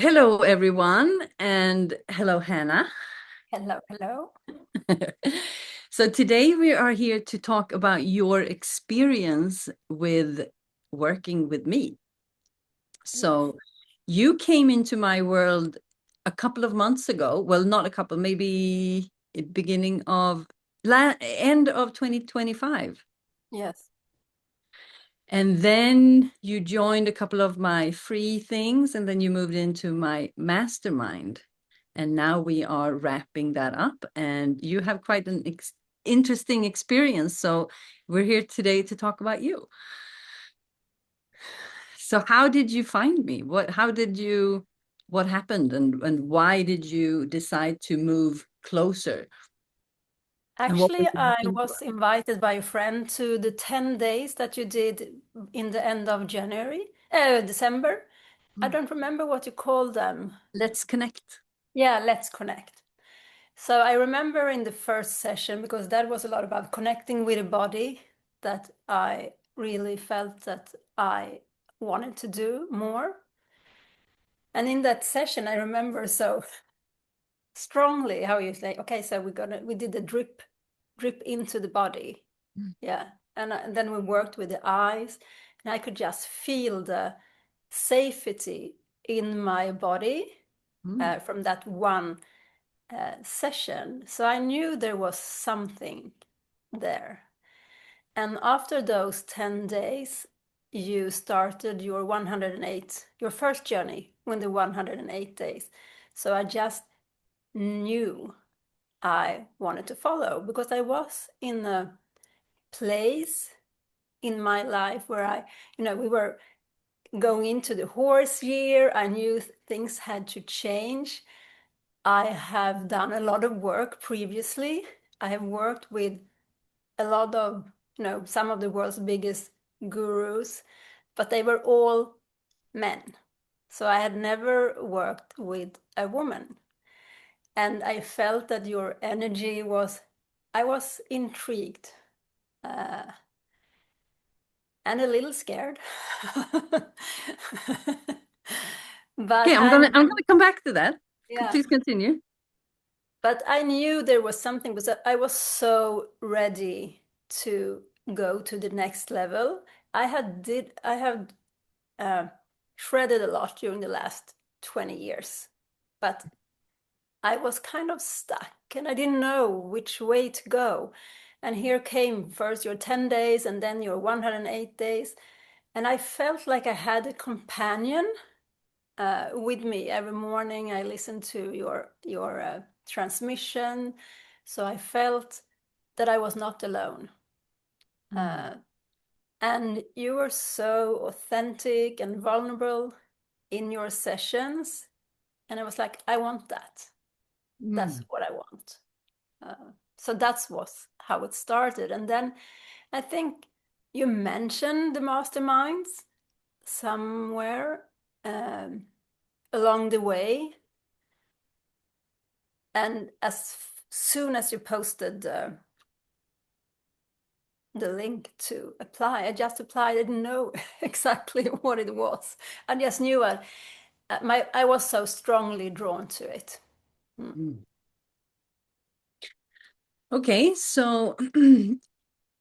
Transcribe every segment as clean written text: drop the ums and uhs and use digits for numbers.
Hello, everyone, and hello, Hannah. Hello, hello. So today we are here to talk about your experience with working with me. Yes. So you came into my world a couple of months ago. Well, not a couple, maybe beginning of end of 2025. Yes. And then you joined a couple of my free things, and then you moved into my mastermind. And now we are wrapping that up, and you have quite an interesting experience. So we're here today to talk about you. So how did you find me? What happened, and why did you decide to move closer? And what were Actually, you I looking for? was invited by a friend to the 10 days that you did in the end of December. I Mm. don't remember what you called them. Let's connect. Yeah, let's connect. So I remember in the first session, because that was a lot about connecting with the body, that I really felt that I wanted to do more. And in that session, I remember so strongly how you say, okay, so we did the drip into the body. Yeah. And then we worked with the eyes, and I could just feel the safety in my body Mm. from that one session. So I knew there was something there. And after those 10 days, you started your 108, your first journey in the 108 days. So I just knew I wanted to follow because I was in a place in my life where we were going into the horse year. I knew things had to change. I have done a lot of work previously. I have worked with a lot of, some of the world's biggest gurus, but they were all men. So I had never worked with a woman. And I felt that your energy was, I was intrigued uh, and a little scared. Okay, But I'm gonna come back to that. yeah, Please continue. but I knew there was something because I was so ready to go to the next level. I have uh, shredded a lot during the last 20 years, but I was kind of stuck and I didn't know which way to go. And here came first your 10 days and then your 108 days. And I felt like I had a companion with me every morning. I listened to your transmission, so I felt that I was not alone. Mm. Uh, and you were so authentic and vulnerable in your sessions, and I was like, I want that. That's Mm. what I want. So that's was how it started, and then I think you mentioned the masterminds somewhere along the way. And as soon as you posted the link to apply, I just applied. I didn't know exactly what it was. I just knew I was so strongly drawn to it. Mm. Mm. Okay, so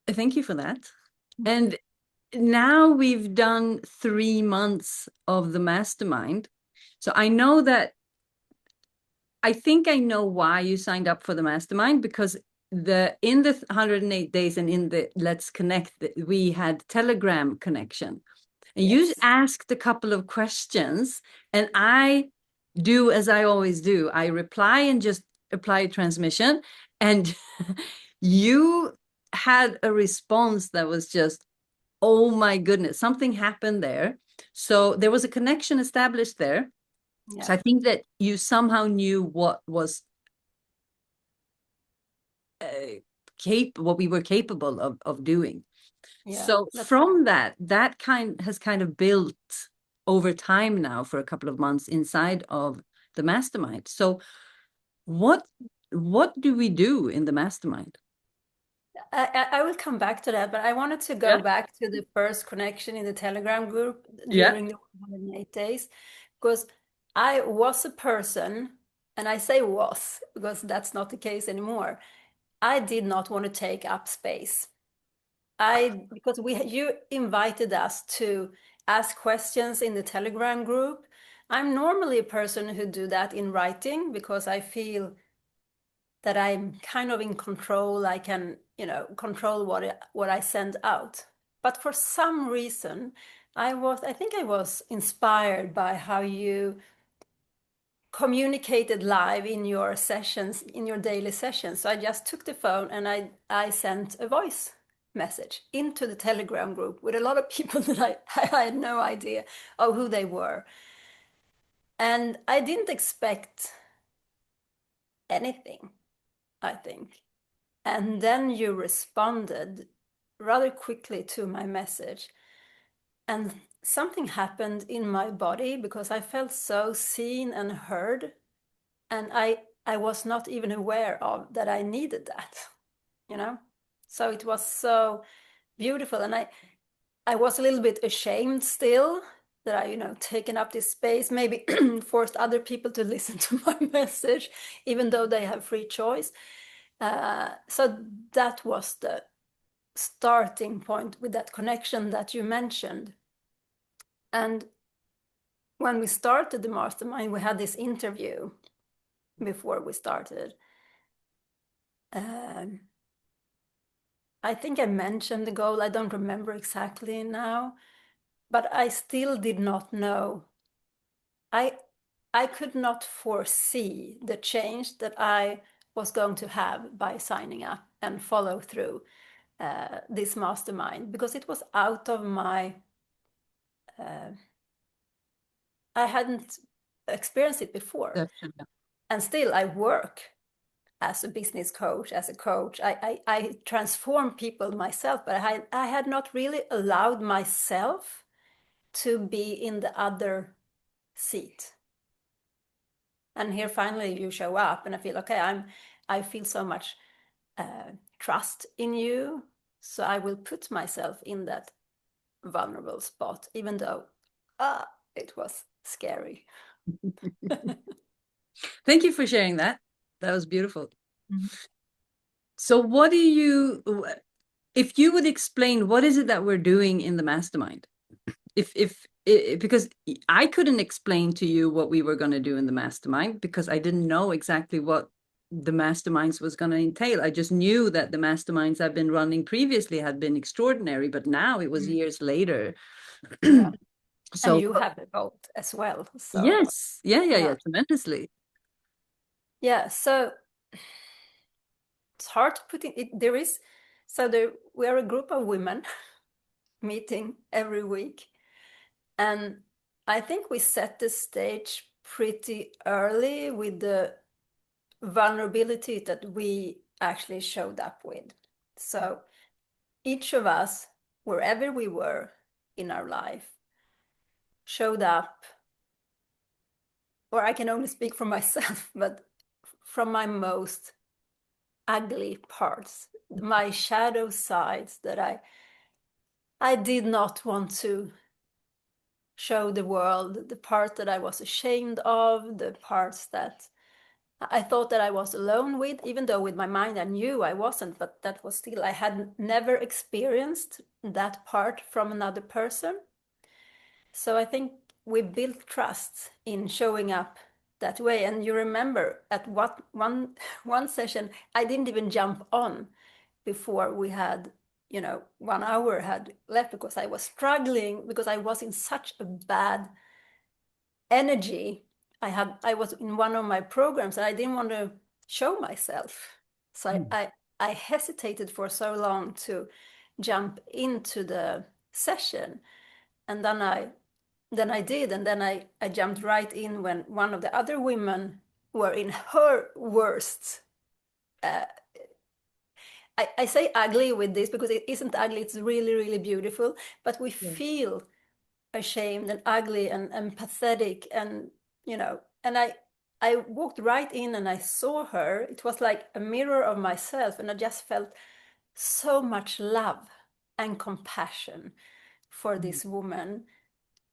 thank you for that. And now we've done 3 months of the mastermind. So I know that I think I know why you signed up for the mastermind because the in the 108 days and in the Let's Connect, we had Telegram connection. And you Yes. asked a couple of questions, and I do as I always do. I reply and just apply transmission. And you had a response that was just, oh my goodness, something happened there. So there was a connection established there. Yeah. So I think that you somehow knew what was what we were capable of doing. Yeah. So That's from that kind has kind of built over time now for a couple of months inside of the mastermind. So what what do we do in the mastermind? I will come back to that, but I wanted to go Yeah. back to the first connection in the Telegram group Yeah. during the 108 days because I was a person, and I say was because that's not the case anymore. I did not want to take up space. Because you invited us to ask questions in the Telegram group. I'm normally a person who do that in writing because I feel that I'm kind of in control. I can, control what I send out. But for some reason, I think I was inspired by how you communicated live in your sessions, in your daily sessions. So I just took the phone and I sent a voice message into the Telegram group with a lot of people that I had no idea of who they were. And I didn't expect anything, I think. And then you responded rather quickly to my message. And something happened in my body because I felt so seen and heard. And I was not even aware of that I needed that, you know? So it was so beautiful. And I was a little bit ashamed still that I, taken up this space, maybe forced other people to listen to my message, even though they have free choice. So that was the starting point with that connection that you mentioned. And when we started the mastermind, we had this interview before we started. Um, I think I mentioned the goal. I don't remember exactly now, but I still did not know. I I could not foresee the change that I was going to have by signing up and follow through this mastermind because it was out of my. Uh, I hadn't experienced it before, Definitely. and still I work as a business coach, as a coach. I transform people myself, but I had not really allowed myself to be in the other seat. And here finally you show up, and I feel okay. I feel so much trust in you, so I will put myself in that vulnerable spot, even though it was scary. Thank you for sharing that. That was beautiful. Mhm. So if you would explain what is it that we're doing in the mastermind? Because I couldn't explain to you what we were going to do in the mastermind because I didn't know exactly what the masterminds was going to entail. I just knew that the masterminds I've been running previously had been extraordinary, but now it was Mm. years later. Yeah, and So you have the boat as well. So yes, yeah, yeah, tremendously. yeah. So it's hard to put it. There is we are a group of women meeting every week, and I think we set the stage pretty early with the vulnerability that we actually showed up with. So each of us, wherever we were in our life, showed up, or I can only speak for myself, but from my most ugly parts, my shadow sides that I did not want to show the world, the part that I was ashamed of, the parts that I thought that I was alone with, even though with my mind I knew I wasn't, but that was still, I had never experienced that part from another person. So I think we built trust in showing up that way. And you remember at what one session, I didn't even jump on before we had 1 hour had left because I was struggling because I was in such a bad energy. I was in one of my programs and I didn't want to show myself. So I hesitated for so long to jump into the session. And then I did, and then I jumped right in when one of the other women were in her worst. Uh, I say ugly with this because it isn't ugly, it's really, really beautiful, but we Yeah. feel ashamed and ugly and pathetic and I walked right in and I saw her. It was like a mirror of myself, and I just felt so much love and compassion for this woman.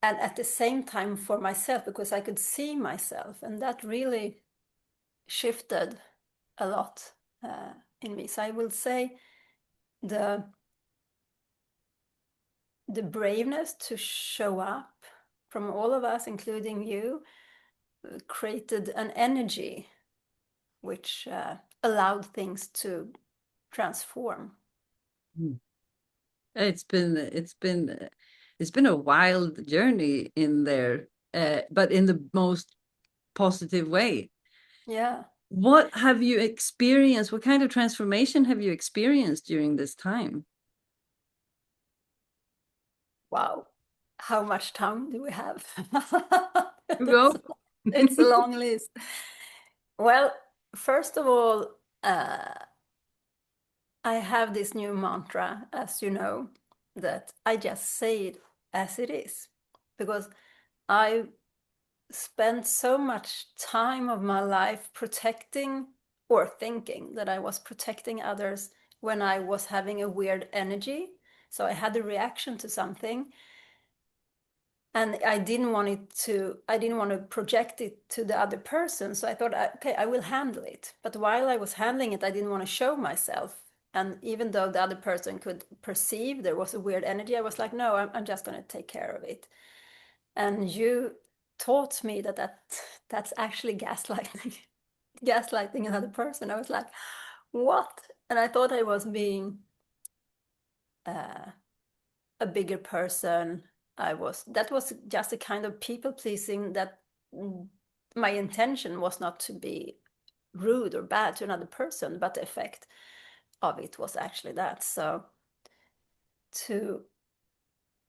and at the same time for myself, because I could see myself, and that really shifted a lot in me. So I will say the the braveness to show up from all of us, including you, created an energy which allowed things to transform. Mm. It's been a wild journey in there, but in the most positive way. Yeah. What have you experienced? What kind of transformation have you experienced during this time? Wow. How much time do we have? Go. It's a long list. Well, first of all, I have this new mantra, as you know, that I just say it as it is. Because I spent so much time of my life protecting or thinking that I was protecting others when I was having a weird energy. So I had a reaction to something, and I didn't want to project it to the other person. So I thought, okay, I will handle it. But while I was handling it, I didn't want to show myself. And even though the other person could perceive there was a weird energy, I was like, no, I'm just going to take care of it. And you taught me that's actually gaslighting, gaslighting another person. I was like, what? And I thought I was being uh, a bigger person. That was just a kind of people pleasing that mm, my intention was not to be rude or bad to another person, but the effect of it was actually that. So to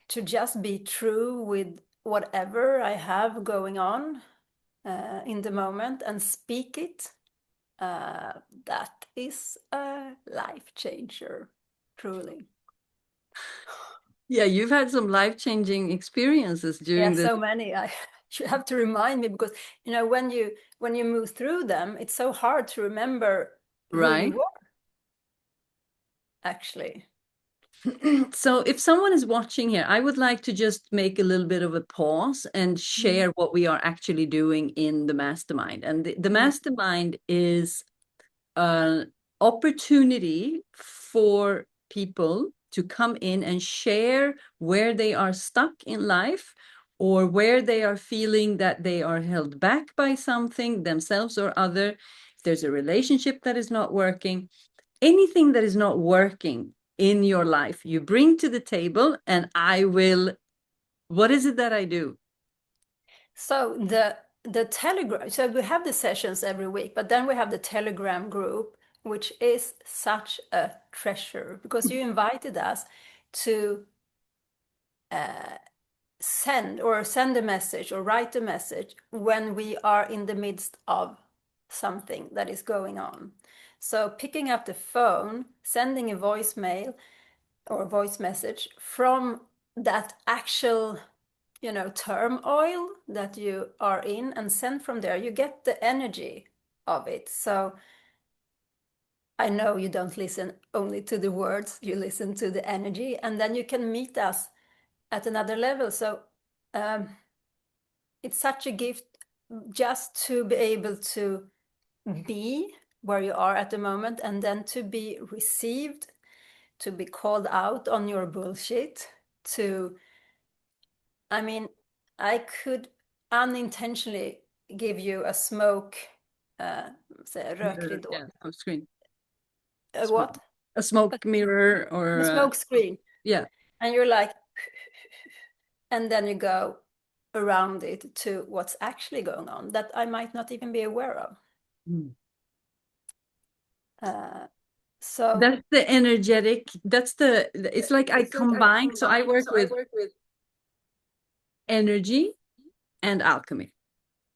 to just be true with whatever I have going on in the moment and speak it, uh, that is a life changer, truly. Yeah, you've had some life-changing experiences Yeah, during this, so many. You have to remind me because when you move through them, it's so hard to remember who you right? were actually. So if someone is watching here, I would like to just make a little bit of a pause and Mm. share what we are actually doing in the mastermind. And the Mm. mastermind is an opportunity for people to come in and share where they are stuck in life or where they are feeling that they are held back by something, themselves or other. If there's a relationship that is not working, anything that is not working in your life, you bring to the table, and I will. What is it that I do? So the Telegram. So we have the sessions every week, but then we have the Telegram group, which is such a treasure because you invited us to uh, send a message or write a message when we are in the midst of something that is going on. So picking up the phone, sending a voicemail or voice message from that actual, turmoil that you are in and send from there, you get the energy of it. So I know you don't listen only to the words, you listen to the energy, and then you can meet us at another level. So um, it's such a gift just to be able to be where you are at the moment and then to be received, to be called out on your bullshit, to, I mean, I could unintentionally give you a smoke, uh, say, Mirror, rökridå. yeah, on screen. Smoke. What? A smoke mirror A or smoke screen. yeah. And you're like, and then you go around it to what's actually going on that I might not even be aware of. Mm. Uh, so That's the energetic, it's like I combine. So I work with energy and alchemy.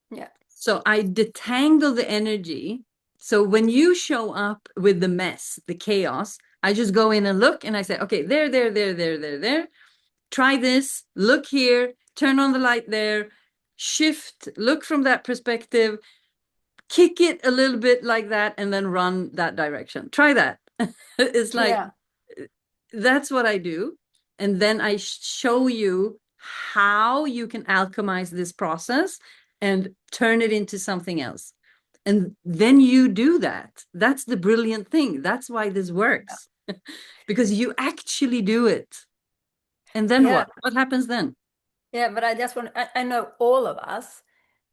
yeah, So I detangle the energy. So when you show up with the mess, the chaos, I just go in and look and I say, okay, there. Try this, look here, turn on the light there, shift, look from that perspective, kick it a little bit like that, and then run that direction. Try that. It's like yeah, that's what I do. And then I show you how you can alchemize this process and turn it into something else. And then you do that. That's the brilliant thing. That's why this works. Because you actually do it. And then Yeah, what? What happens then? yeah, but I just want, I know all of us,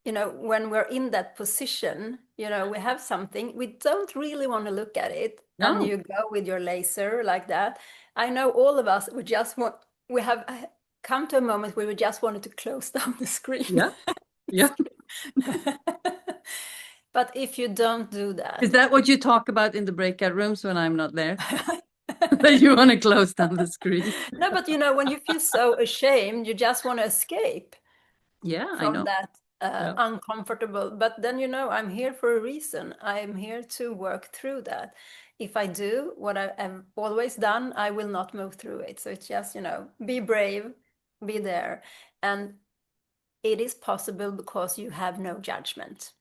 when we're in that position, we have something, we don't really want to look at it, and No. you go with your laser like that. I know all of us, we have come to a moment where we just wanted to close down the screen. Yeah. Yeah. But if you don't do Is that, that what you talk about in the breakout rooms when I'm not there? That you want to close down the screen? no, but when you feel so ashamed, you just want to escape Yeah, I from know. that Yeah. uncomfortable. But then, I'm here for a reason. I'm here to work through that. If I do what I've always done, I will not move through it. So it's just, be brave, be there. And it is possible because you have no judgment.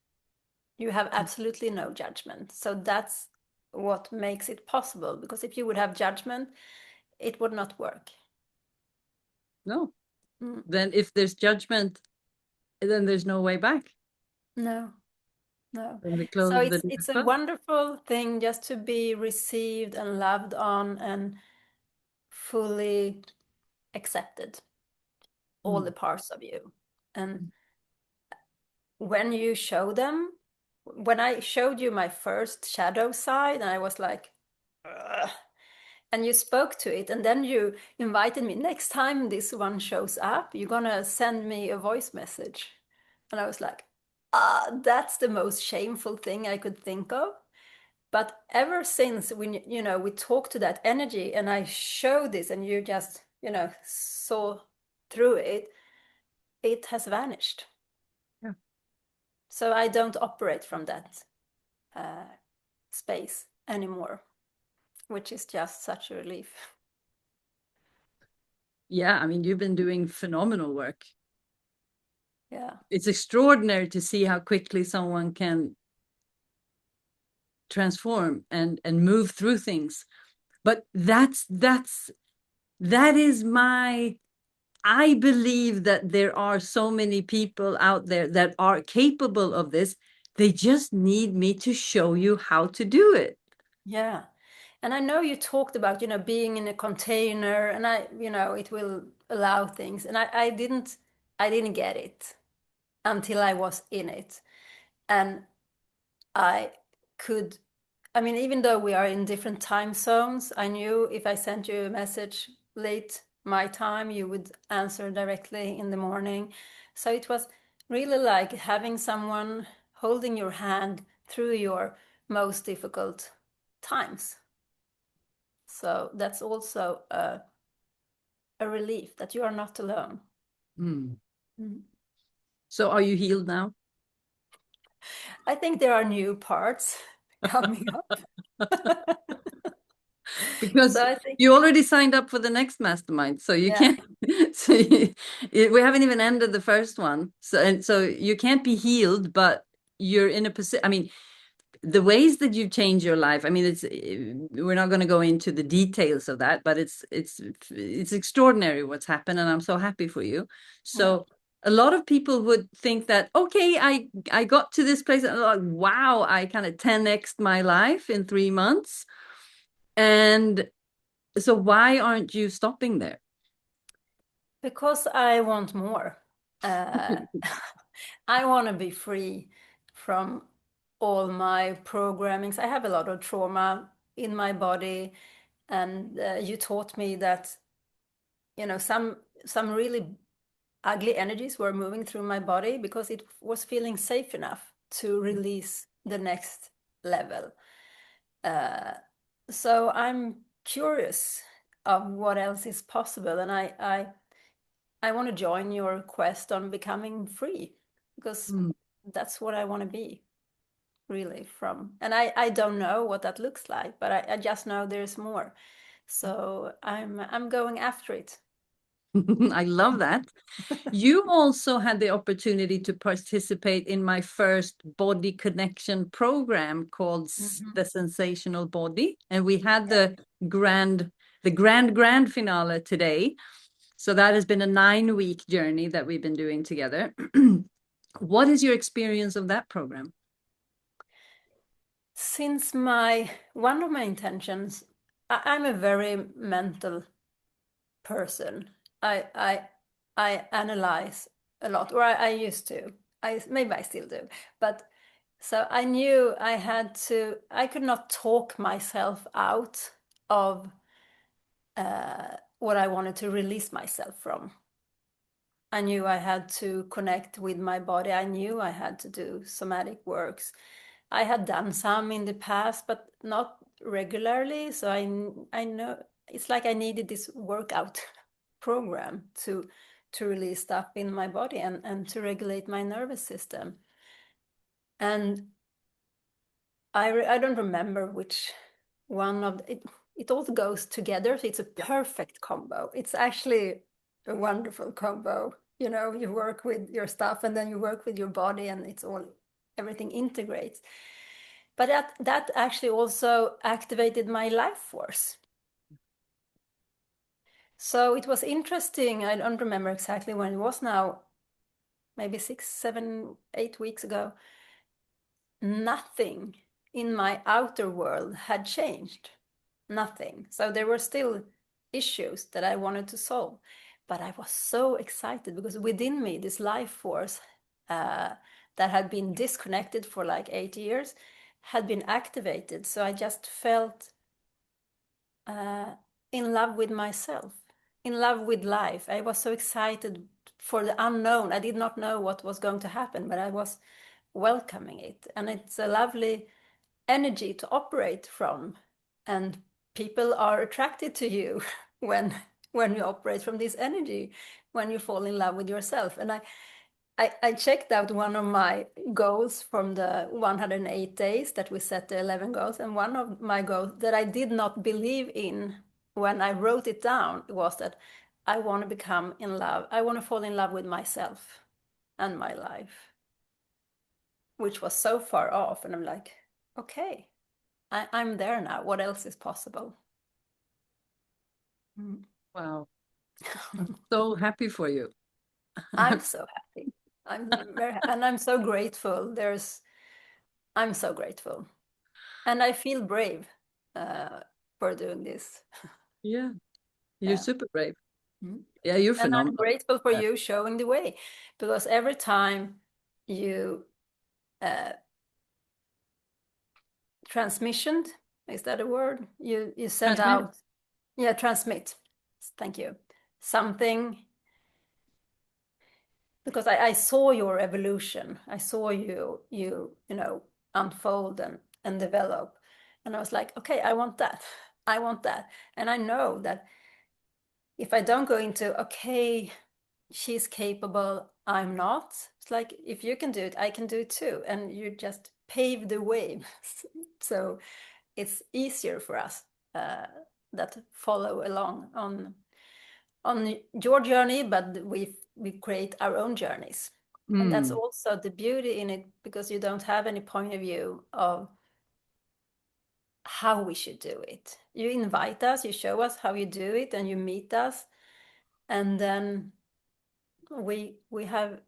You have absolutely no judgment. So that's what makes it possible. Because if you would have judgment, it would not work. No. Mm. Then if there's judgment, then there's no way back. No. No. Then we So close the it's a door. wonderful thing just to be received and loved on and fully accepted, all the Mm. parts of you. And when you show them, when I showed you my first shadow side, and I was like, "Ugh," and you spoke to it, and then you invited me, next time this one shows up, you're gonna send me a voice message. And I was like, that's the most shameful thing I could think of. But ever since we talked to that energy and I showed this and you just, saw through it, it has vanished. Yeah. So I don't operate from that uh, space anymore, which is just such a relief. Yeah, I mean, you've been doing phenomenal work. Yeah. It's extraordinary to see how quickly someone can transform and move through things. But that is my I believe that there are so many people out there that are capable of this. They just need me to show you how to do it. Yeah. And I know you talked about, being in a container and it will allow things. And I didn't get it until I was in it. And I could, I mean, even though we are in different time zones, I knew if I sent you a message late my time, you would answer directly in the morning. So it was really like having someone holding your hand through your most difficult times. So that's also a relief that you are not alone. Mm. Mm. So are you healed now? I think there are new parts coming up. So Because I think, you already signed up for the next mastermind, so you yeah, can't. We haven't even ended the first one, so you can't be healed, but you're in a position. I mean, the ways that you change your life. I mean, we're not going to go into the details of that, but it's extraordinary what's happened, and I'm so happy for you. yeah. So a lot of people would think that, okay, I got to this place and like, wow, I kind of 10x'd my life in 3 months. And so why aren't you stopping there? Because I want more. Uh, I want to be free from all my programmings. I have a lot of trauma in my body, and you taught me that some really ugly energies were moving through my body because it was feeling safe enough to release the next level. Uh, so I'm curious of what else is possible, and I want to join your quest on becoming free because Mm. that's what I want to be really from. And I don't know what that looks like, but I just know there's more. So I'm going after it. I love that. You also had the opportunity to participate in my first body connection program called Mhm. the Sensational Body, and we had Yeah. the grand finale today. So that has been a 9-week journey that we've been doing together. What is your experience of that program? Since one of my intentions, I'm a very mental person. I analyze a lot, or I used to. Maybe I still do, but so I knew I had to. I could not talk myself out of what I wanted to release myself from. I knew I had to connect with my body. I knew I had to do somatic works. I had done some in the past, but not regularly. So I know it's like I needed this workout program to release stuff in my body and to regulate my nervous system. And I don't remember which one of it. It all goes together, so it's a perfect combo. It's actually a wonderful combo. You know, you work with your stuff and then you work with your body, and it's all everything integrates. But that actually also activated my life force. So it was interesting. I don't remember exactly when it was now, maybe 6, 7, 8 weeks ago. Nothing in my outer world had changed. Nothing. So there were still issues that I wanted to solve. But I was so excited because within me, this life force that had been disconnected for like 8 years had been activated. So I just felt uh, in love with myself, in love with life. I was so excited for the unknown. I did not know what was going to happen, but I was welcoming it. And it's a lovely energy to operate from. And people are attracted to you when when you operate from this energy, when you fall in love with yourself. And I checked out one of my goals from the 108 days that we set the 11 goals. And one of my goals that I did not believe in when I wrote it down was that I want to become in love. I want to fall in love with myself and my life, which was so far off. And I'm like, okay, I'm there now. What else is possible? Mm. Wow, I'm so happy for you. I'm so happy. And I'm so grateful. I'm so grateful. And I feel brave uh, for doing this. Yeah, you're Yeah. super brave. Mm. Yeah, you're And I'm phenomenal. grateful for you showing the way because every time you uh, transmissioned, is that a word? You sent Transmit. out, yeah, transmit. Thank you. Something because I saw your evolution. I saw you know, unfold and develop. And I was like, okay, I want that. I want that. And I know that if I don't go into, okay, she's capable, I'm not. It's like, if you can do it, I can do it too. And you just pave the way. So it's easier for us that follow along on your journey, but we create our own journeys. And that's Mm. also the beauty in it because you don't have any point of view of how we should do it. You invite us, you show us how you do it, and you meet us, and then we have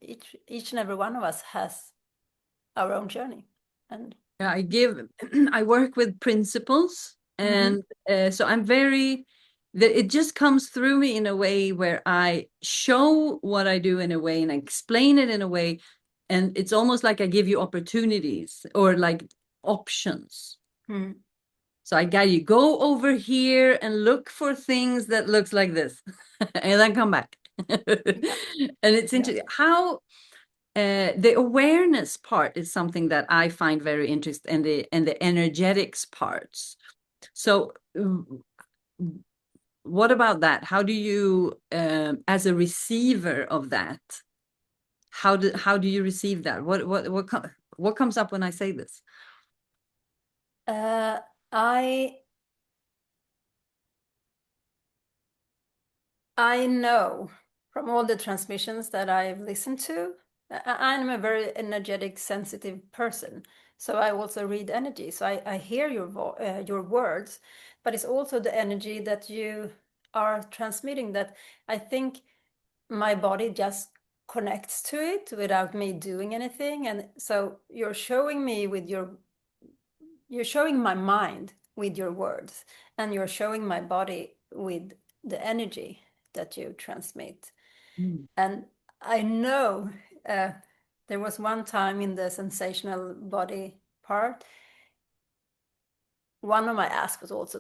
each and every one of us has our own journey. And Yeah, I give, I work with principles, Mhm. and so I'm very, that it just comes through me in a way where I show what I do in a way and I explain it in a way, and it's almost like I give you opportunities or like options. Mm. So I got you go over here and look for things that looks like this, and then come back. Yeah, And it's yeah. interesting how the awareness part is something that I find very interesting, and the energetics parts. So, what about that? How do you, as a receiver of that, how do you receive that? What comes up when I say this? uh, I I know from all the transmissions that I've listened to, I'm a very energetic, sensitive person. So I also read energy. So I hear your words, but it's also the energy that you are transmitting that I think my body just connects to it without me doing anything. And so you're showing my mind with your words, and you're showing my body with the energy that you transmit. Mm. And I know uh, there was one time in the sensational body part, one of my asks was also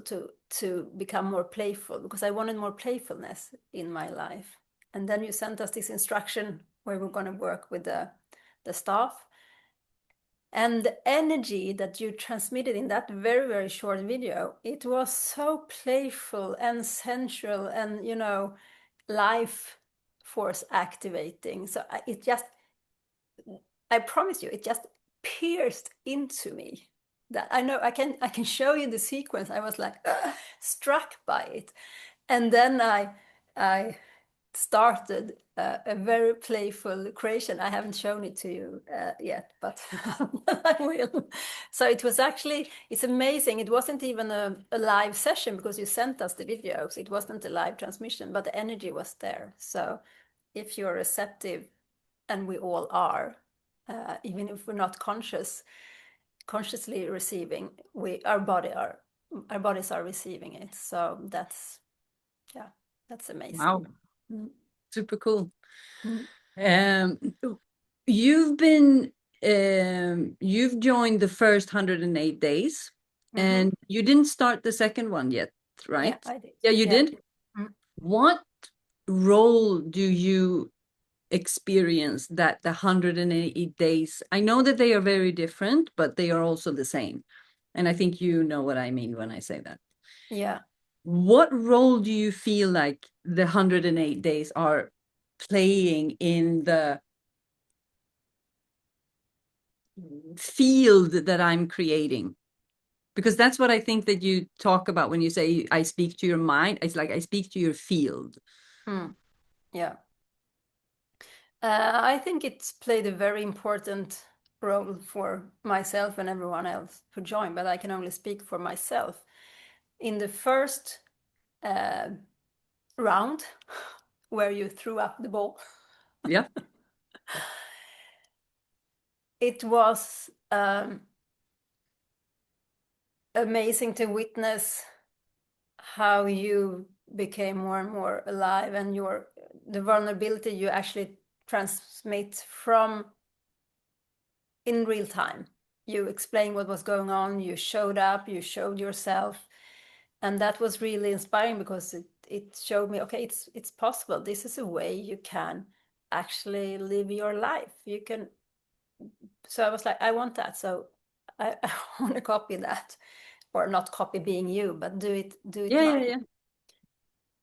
to become more playful, because I wanted more playfulness in my life. And then you sent us this instruction where we're going to work with the staff. And the energy that you transmitted in that very, very short video, it was so playful and sensual and, life force activating. So I promise you, it just pierced into me. That I know I can show you the sequence. I was like struck by it, and then I started a very playful creation. I haven't shown it to you yet, but I will. So it's amazing. It wasn't even a live session because you sent us the videos. It wasn't a live transmission, but the energy was there. So if you're receptive, and we all are, even if we're not consciously receiving, our bodies are receiving it. So that's amazing. Wow, Mm. super cool. Mm. Um, you've been you've joined the first 108 days, Mm-hmm. and you didn't start the second one yet, Yeah, right? I did. Yeah, you Yeah. did. Mm. What role do you experience that the 180 days? I know that they are very different, but they are also the same. And I think you know what I mean when I say that. Yeah. What role do you feel like the 108 days are playing in the field that I'm creating? Because that's what I think that you talk about when you say I speak to your mind. It's like I speak to your field. Mm. Yeah. I think it's played a very important role for myself and everyone else who joined, but I can only speak for myself. In the first uh, round, where you threw up the ball, Yeah. it was amazing to witness how you became more and more alive, and the vulnerability you actually transmit from in real time. You explained what was going on, you showed up, you showed yourself, and that was really inspiring because it showed me, okay, it's possible. This is a way you can actually live your life. You can. So I was like, I want that. So I want to copy that, or not copy being you, but do it Yeah, yeah, mine.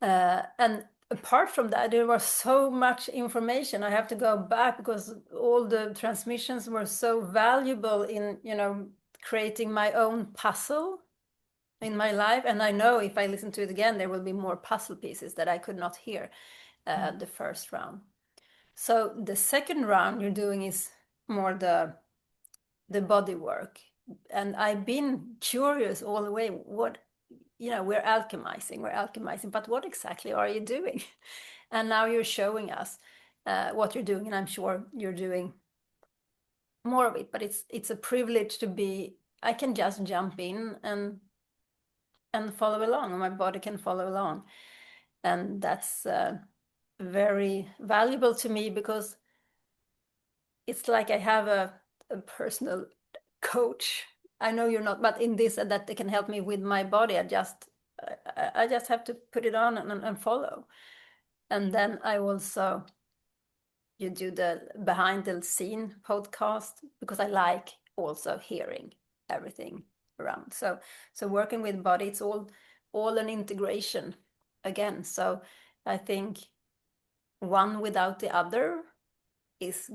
yeah. And apart from that, there was so much information. I have to go back because all the transmissions were so valuable in, creating my own puzzle in my life. And I know if I listen to it again, there will be more puzzle pieces that I could not hear the first round. So the second round you're doing is more the body work. And I've been curious all the way. We're alchemizing, but what exactly are you doing? And now you're showing us what you're doing, and I'm sure you're doing more of it. But it's a privilege to be. I can just jump in and follow along, and my body can follow along, and that's very valuable to me because it's like I have a personal coach. I know you're not, but in this, that they can help me with my body. I just have to put it on and follow. And then I also you do the behind the scene podcast because I like also hearing everything around. So working with body, it's all an integration again. So I think one without the other is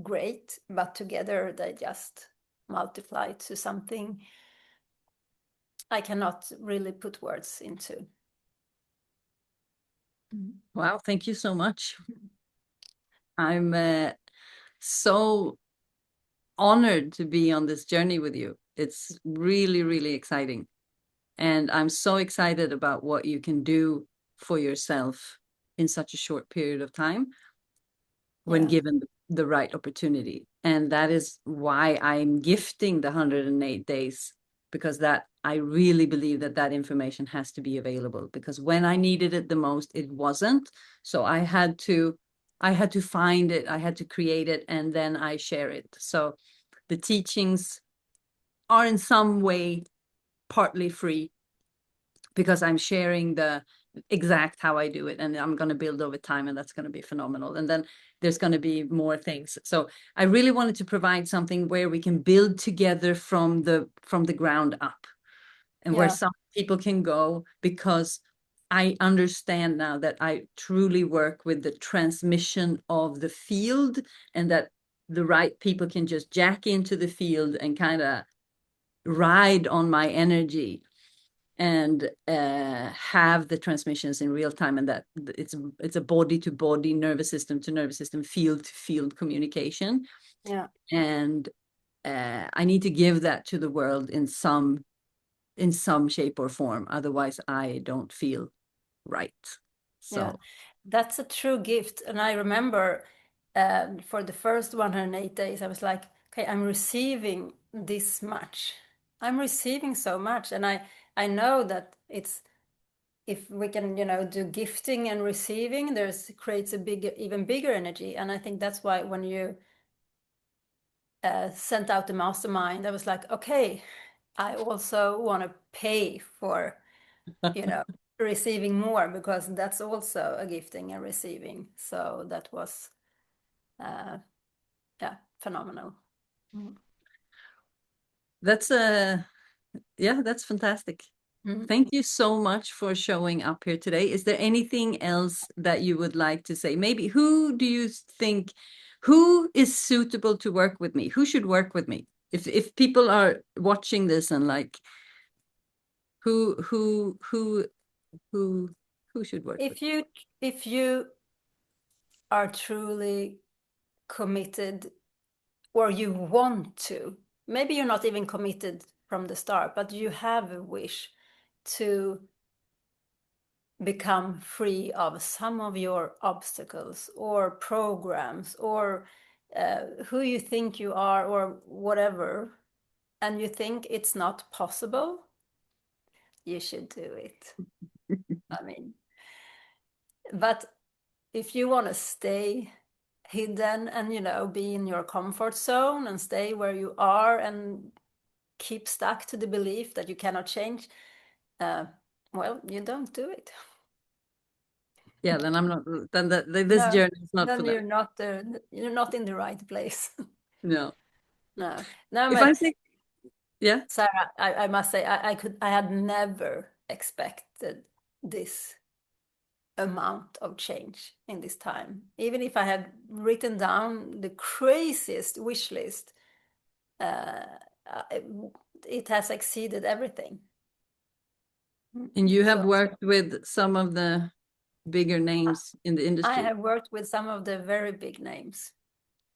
great, but together they just multiply to something I cannot really put words into. Wow, thank you so much. I'm so honored to be on this journey with you. It's really, really exciting. And I'm so excited about what you can do for yourself in such a short period of time when Yeah. given the right opportunity. And that is why I'm gifting the 108 days, because that I really believe that that information has to be available, because when I needed it the most, it wasn't. So I had to find it, I had to create it, and then I share it. So the teachings are in some way partly free, because I'm sharing the exact how I do it, and I'm going to build over time, and that's going to be phenomenal. And then there's going to be more things. So I really wanted to provide something where we can build together from the ground up, and where Yeah. some people can go, because I understand now that I truly work with the transmission of the field, and that the right people can just jack into the field and kind of ride on my energy, and have the transmissions in real time, and that it's a body to body, nervous system to nervous system, field to field communication. Yeah. And I need to give that to the world in some shape or form, otherwise I don't feel right. Yeah. So That's a true gift. And I remember for the first 108 days, I was like, okay, I'm receiving this much. I'm receiving so much. And I know that it's, if we can, do gifting and receiving, there's creates a bigger, even bigger energy. And I think that's why when you sent out the mastermind, I was like, okay, I also want to pay for, you know, receiving more, because that's also a gifting and receiving. So that was, uh, yeah, phenomenal. Mm. that's yeah, that's fantastic. Mm. Thank you so much for showing up here today. Is there anything else that you would like to say? Maybe who do you think, who is suitable to work with me? Who should work with me? If people are watching this and like, who who who should work with If you are truly committed, or you want to, maybe you're not even committed from the start, but you have a wish to become free of some of your obstacles or programs, or who you think you are, or whatever, and you think it's not possible, you should do it. me? I mean, but if you want to stay hidden and, be in your comfort zone and stay where you are and keep stuck to the belief that you cannot change, uh, well, you don't do it. Yeah, then I'm not, then this No, journey is not for then them. you're not in the right place. No. No, no, If I but say, yeah, Sarah, I must say, I had never expected this amount of change in this time. Even if I had written down the craziest wish list, uh, it, it has exceeded everything. and you have So worked with some of the bigger I names in the I industry. have worked with some of the very big names.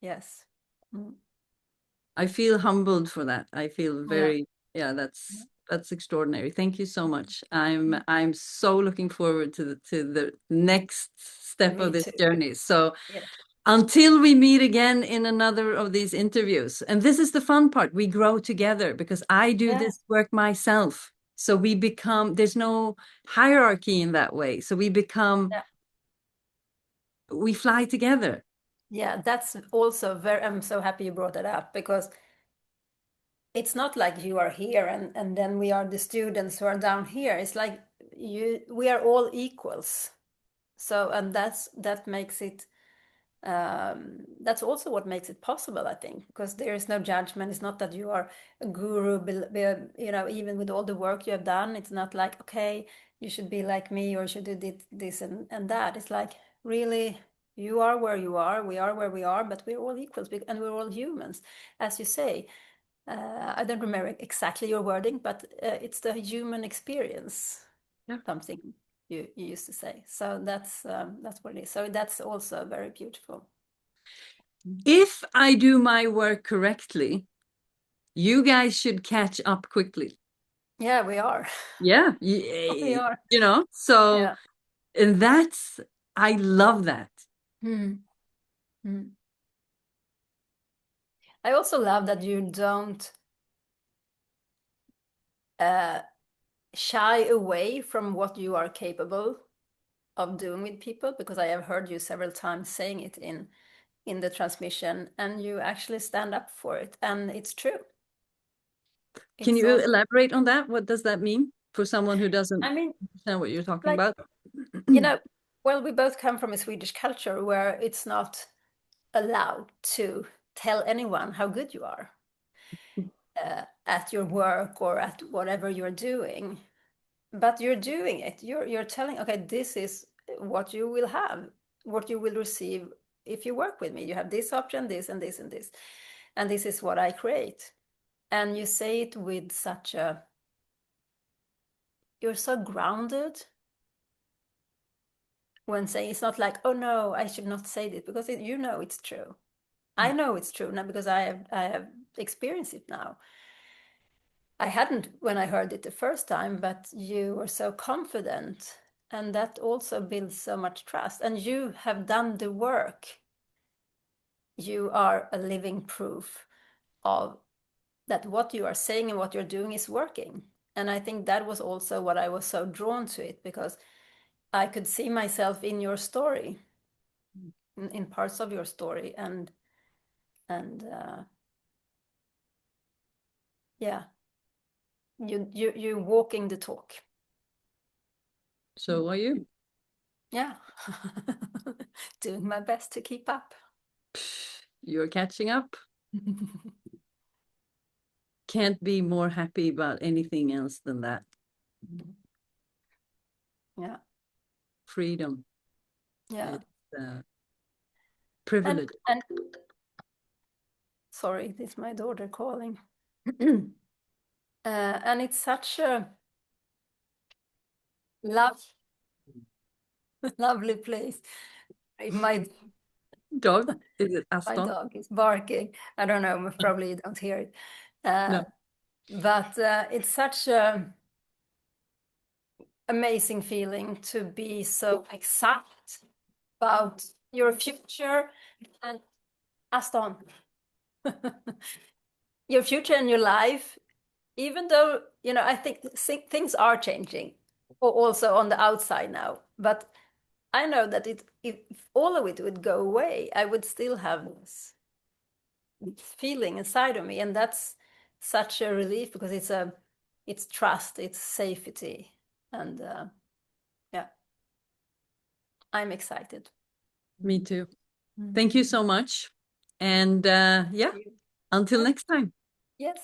Yes. Mm. I feel humbled for that. I feel Yeah. very, yeah, that's extraordinary. Thank you so much. I'm Mm. I'm so looking forward to the next step Me of this too. journey. So Yeah. until we meet again in another of these interviews, and this is the fun part, we grow together, because I do Yeah. this work myself. So we become, there's no hierarchy in that way. So Yeah. we fly together. Yeah. That's also very, I'm so happy you brought that up, because it's not like you are here and then we are the students who are down here. It's like we are all equals. So, and that makes it, that's also what makes it possible, I think, because there is no judgment. It's not that you are a guru, even with all the work you have done. It's not like, okay, you should be like me, or you should do this and that. It's like, really, you are where you are, we are where we are, but we're all equals, and we're all humans, as you say. I don't remember exactly your wording, but it's the human experience, Yeah. something you used to say. So that's what it is. So that's also very beautiful. If I do my work correctly, you guys should catch up quickly. Yeah, we are. Yeah. We are. So Yeah. And I love that. Mm. Mm. I also love that you don't uh, shy away from what you are capable of doing with people, because I have heard you several times saying it in the transmission, and you actually stand up for it, and it's true. Can It's you also, elaborate on that? What does that mean for someone who doesn't I mean, understand what you're talking like, about? you know, well, we both come from a Swedish culture where it's not allowed to tell anyone how good you are at your work or at whatever you're doing. But you're doing it. You're telling, okay, this is what you will have, what you will receive if you work with me. You have this option, this and this and this, and this is what I create. And you say it with such a, you're so grounded when saying, it's not like, oh no, I should not say this, because you know it's true. I know it's true now because I have experienced it now. I hadn't when I heard it the first time, but you were so confident, and that also builds so much trust. And you have done the work. You are a living proof of that what you are saying and what you're doing is working. And I think that was also what I was so drawn to it, because I could see myself in your story, in parts of your story, and yeah, you walking the talk. So are you. Yeah. Doing my best to keep up. You're catching up. Can't be more happy about anything else than that. Yeah. Freedom. Yeah. It's And privilege. and sorry, this is my daughter calling. And it's such a love, lovely place. My Dog? Is it my Aston? dog is barking. I don't know, probably you don't hear it. No. But it's such a amazing feeling to be so excited about your future and Aston. Your future and your life, even though, I think things are changing also on the outside now, but I know that if all of it would go away, I would still have this feeling inside of me, and that's such a relief, because it's trust, it's safety, and yeah, I'm excited. Me too. Mm. Thank you so much. And yeah, You. until Yeah. next time. Yes.